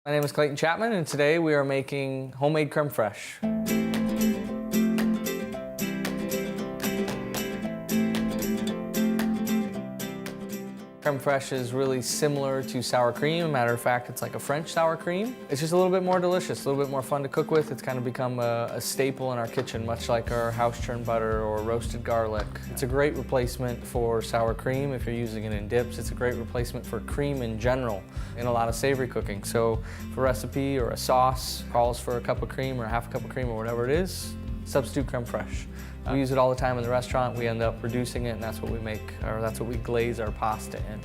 My name is Clayton Chapman, and today we are making homemade crème fraîche. Crème fraîche is really similar to sour cream. Matter of fact, it's like a French sour cream. It's just a little bit more delicious, a little bit more fun to cook with. It's kind of become a staple in our kitchen, much like our house churned butter or roasted garlic. It's a great replacement for sour cream if you're using it in dips. It's a great replacement for cream in general in a lot of savory cooking. So if a recipe or a sauce calls for a cup of cream or a half a cup of cream or whatever it is, substitute crème fraîche. We use it all the time in the restaurant. We end up reducing it, and that's what we make, or that's what we glaze our pasta in.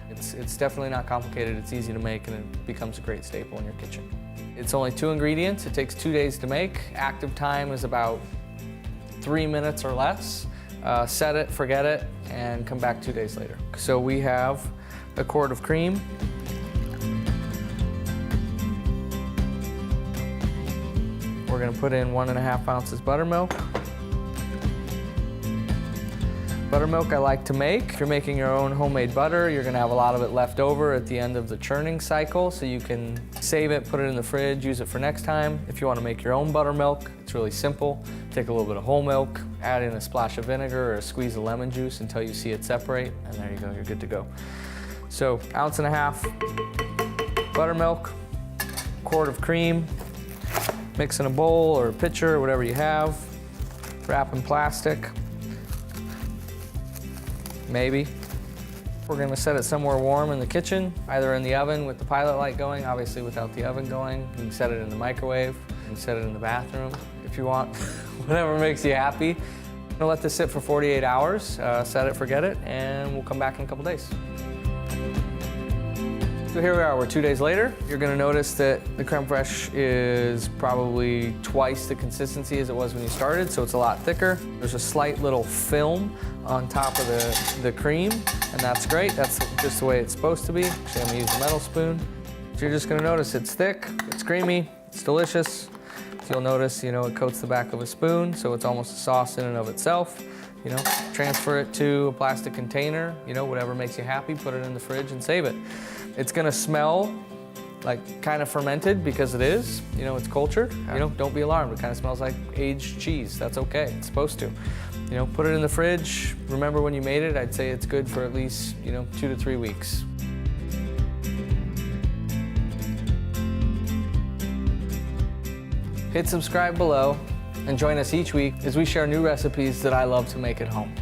It's definitely not complicated. It's easy to make, and it becomes a great staple in your kitchen. It's only 2 ingredients. It takes 2 days to make. Active time is about 3 minutes or less. Set it, forget it, and come back 2 days later. So we have a quart of cream. We're gonna put in 1.5 ounces buttermilk. Buttermilk I like to make. If you're making your own homemade butter, you're gonna have a lot of it left over at the end of the churning cycle, so you can save it, put it in the fridge, use it for next time. If you wanna make your own buttermilk, it's really simple. Take a little bit of whole milk, add in a splash of vinegar or a squeeze of lemon juice until you see it separate, and there you go, you're good to go. So 1.5 ounces buttermilk, quart of cream, mix in a bowl or a pitcher, whatever you have, wrap in plastic. Maybe. We're gonna set it somewhere warm in the kitchen, either in the oven with the pilot light going, obviously without the oven going. You can set it in the microwave, you can set it in the bathroom if you want, whatever makes you happy. I'm gonna let this sit for 48 hours, set it, forget it, and we'll come back in a couple days. So here we are, we're 2 days later. You're gonna notice that the crème fraîche is probably twice the consistency as it was when you started, so it's a lot thicker. There's a slight little film on top of the cream, and that's great. That's just the way it's supposed to be. Actually, I'm gonna use a metal spoon. So you're just gonna notice it's thick, it's creamy, it's delicious. So you'll notice, you know, it coats the back of a spoon, so it's almost a sauce in and of itself. You know, transfer it to a plastic container, you know, whatever makes you happy, put it in the fridge and save it. It's gonna smell like kind of fermented because it is, you know, it's cultured. You know, don't be alarmed, it kind of smells like aged cheese. That's okay, it's supposed to. You know, put it in the fridge. Remember when you made it, I'd say it's good for at least, you know, 2 to 3 weeks. Hit subscribe below and join us each week as we share new recipes that I love to make at home.